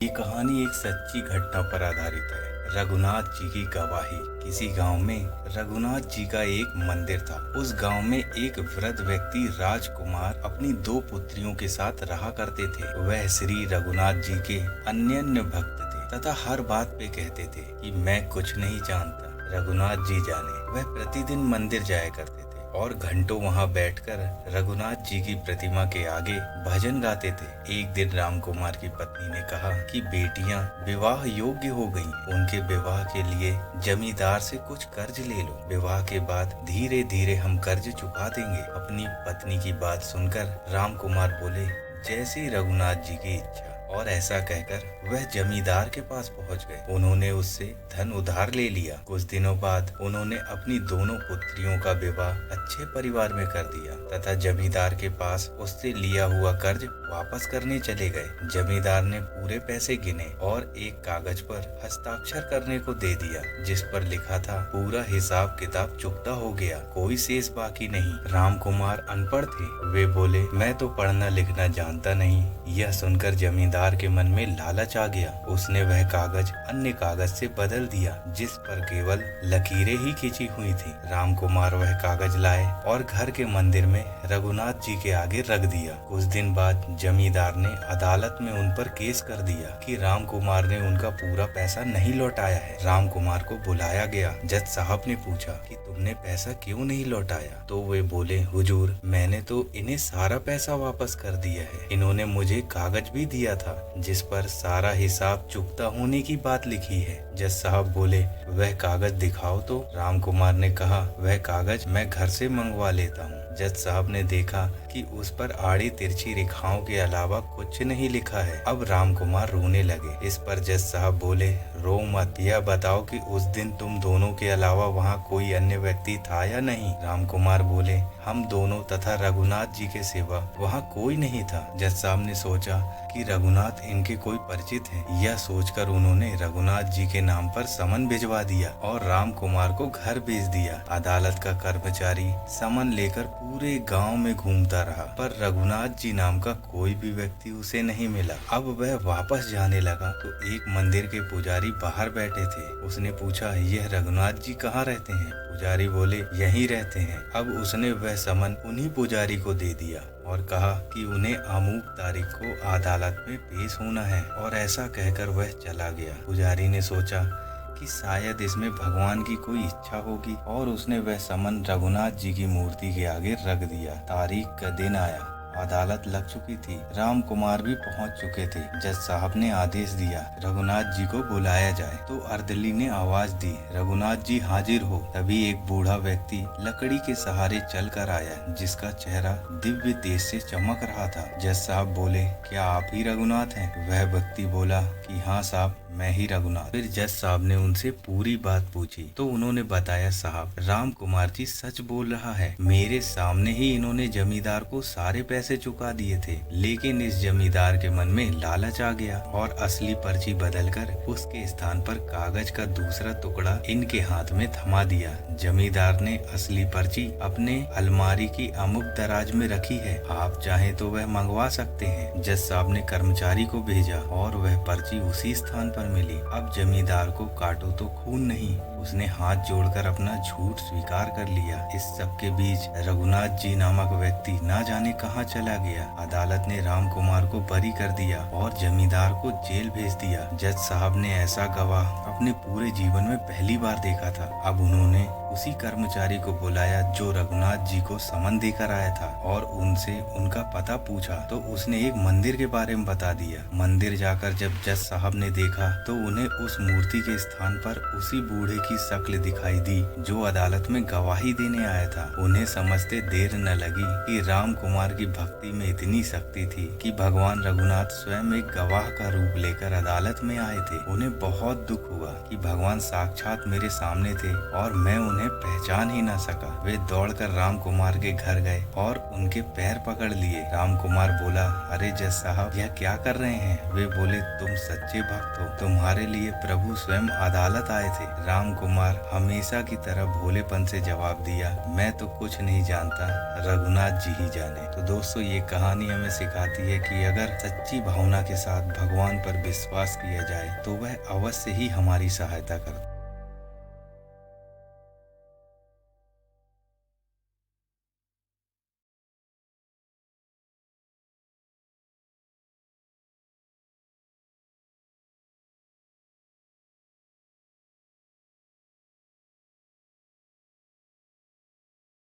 ये कहानी एक सच्ची घटना पर आधारित है। रघुनाथ जी की गवाही। किसी गांव में रघुनाथ जी का एक मंदिर था। उस गांव में एक वृद्ध व्यक्ति राजकुमार अपनी दो पुत्रियों के साथ रहा करते थे। वह श्री रघुनाथ जी के अनन्य भक्त थे तथा हर बात पे कहते थे कि मैं कुछ नहीं जानता, रघुनाथ जी जाने। वह प्रतिदिन मंदिर जाया करते थे और घंटों वहां बैठकर रघुनाथ जी की प्रतिमा के आगे भजन गाते थे। एक दिन राम कुमार की पत्नी ने कहा कि बेटियां विवाह योग्य हो गईं, उनके विवाह के लिए जमींदार से कुछ कर्ज ले लो। विवाह के बाद धीरे धीरे हम कर्ज चुका देंगे। अपनी पत्नी की बात सुनकर राम कुमार बोले, जैसी रघुनाथ जी की इच्छा। और ऐसा कहकर वह जमींदार के पास पहुंच गए। उन्होंने उससे धन उधार ले लिया। कुछ दिनों बाद उन्होंने अपनी दोनों पुत्रियों का विवाह अच्छे परिवार में कर दिया तथा जमींदार के पास उससे लिया हुआ कर्ज वापस करने चले गए। जमींदार ने पूरे पैसे गिने और एक कागज पर हस्ताक्षर करने को दे दिया, जिस पर लिखा था, पूरा हिसाब किताब चुकता हो गया, कोई शेष बाकी नहीं। राम कुमार अनपढ़ थे। वे बोले, मैं तो पढ़ना लिखना जानता नहीं। यह सुनकर जमींदार के मन में लालच आ गया। उसने वह कागज अन्य कागज से बदल दिया, जिस पर केवल लकीरें ही खींची हुई थी। राम कुमार वह कागज लाए और घर के मंदिर में रघुनाथ जी के आगे रख दिया। कुछ दिन बाद जमींदार ने अदालत में उन पर केस कर दिया कि राम कुमार ने उनका पूरा पैसा नहीं लौटाया है। राम कुमार को बुलाया गया। जज साहब ने पूछा कि तुमने पैसा क्यों नहीं लौटाया? तो वे बोले, हुजूर, मैंने तो इन्हें सारा पैसा वापस कर दिया है। इन्होंने मुझे कागज भी दिया था जिस पर सारा हिसाब चुकता होने की बात लिखी है। जज साहब बोले, वह कागज दिखाओ तो। राम कुमार ने कहा, वह कागज मैं घर से मंगवा लेता हूँ। जज साहब ने देखा कि उस पर आड़ी तिरछी रेखाओं के अलावा कुछ नहीं लिखा है। अब राम कुमार रोने लगे। इस पर जज साहब बोले, रो मत, यह बताओ कि उस दिन तुम दोनों के अलावा वहाँ कोई अन्य व्यक्ति था या नहीं? राम कुमार बोले, हम दोनों तथा रघुनाथ जी के सिवा वहाँ कोई नहीं था। जज साहब ने सोचा कि रघुनाथ इनके कोई परिचित हैं। यह सोचकर उन्होंने रघुनाथ जी के नाम पर समन भिजवा दिया और राम कुमार को घर भेज दिया। अदालत का कर्मचारी समन लेकर पूरे गांव में घूमता रहा, पर रघुनाथ जी नाम का कोई भी व्यक्ति उसे नहीं मिला। अब वह वापस जाने लगा तो एक मंदिर के पुजारी बाहर बैठे थे। उसने पूछा, यह रघुनाथ जी कहाँ रहते हैं? पुजारी बोले, यहीं रहते हैं। अब उसने वह समन उन्हीं पुजारी को दे दिया और कहा कि उन्हें अमुक तारीख को अदालत में पेश होना है, और ऐसा कहकर वह चला गया। पुजारी ने सोचा कि शायद इसमें भगवान की कोई इच्छा होगी, और उसने वह समन रघुनाथ जी की मूर्ति के आगे रख दिया। तारीख का दिन आया। अदालत लग चुकी थी। राम कुमार भी पहुंच चुके थे। जज साहब ने आदेश दिया, रघुनाथ जी को बुलाया जाए। तो अर्दली ने आवाज दी, रघुनाथ जी हाजिर हो। तभी एक बूढ़ा व्यक्ति लकड़ी के सहारे चल कर आया, जिसका चेहरा दिव्य तेज से चमक रहा था। जज साहब बोले, क्या आप ही रघुनाथ हैं? वह व्यक्ति बोला कि हाँ साहब, मैं ही रघुनाथ। फिर जज साहब ने उनसे पूरी बात पूछी तो उन्होंने बताया, साहब, राम कुमार जी सच बोल रहा है। मेरे सामने ही इन्होंने जमींदार को सारे पैसे चुका दिए थे, लेकिन इस जमींदार के मन में लालच आ गया और असली पर्ची बदलकर उसके स्थान पर कागज का दूसरा टुकड़ा इनके हाथ में थमा दिया। जमींदार ने असली पर्ची अपने अलमारी की अमुक दराज में रखी है, आप चाहें तो वह मंगवा सकते हैं। जज साहब ने कर्मचारी को भेजा और वह पर्ची उसी स्थान पर मिली। अब जमींदार को काटो तो खून नहीं, उसने हाथ जोड़कर अपना झूठ स्वीकार कर लिया। इस सब के बीच रघुनाथ जी नामक व्यक्ति ना जाने कहां चला गया। अदालत ने राम कुमार को बरी कर दिया और जमींदार को जेल भेज दिया। जज साहब ने ऐसा गवाह अपने पूरे जीवन में पहली बार देखा था। अब उन्होंने उसी कर्मचारी को बुलाया जो रघुनाथ जी को समन देकर आया था, और उनसे उनका पता पूछा तो उसने एक मंदिर के बारे में बता दिया। मंदिर जाकर जब जज साहब ने देखा तो उन्हें उस मूर्ति के स्थान पर उसी बूढ़े की शक्ल दिखाई दी जो अदालत में गवाही देने आया था। उन्हें समझते देर न लगी कि राम कुमार की भक्ति में इतनी शक्ति थी कि भगवान रघुनाथ स्वयं एक गवाह का रूप लेकर अदालत में आए थे। उन्हें बहुत दुख हुआ कि भगवान साक्षात मेरे सामने थे और मैं उन्हें पहचान ही न सका। वे दौड़कर राम कुमार के घर गए और उनके पैर पकड़ लिए। राम कुमार बोला, अरे जज साहब, यह क्या कर रहे हैं? वे बोले, तुम सच्चे भक्त हो, तुम्हारे लिए प्रभु स्वयं अदालत आए थे। राम कुमार हमेशा की तरह भोलेपन से जवाब दिया, मैं तो कुछ नहीं जानता, रघुनाथ जी ही जाने। तो दोस्तों, ये कहानी हमें सिखाती है कि अगर सच्ची भावना के साथ भगवान पर विश्वास किया जाए तो वह अवश्य ही हमारी सहायता करता है।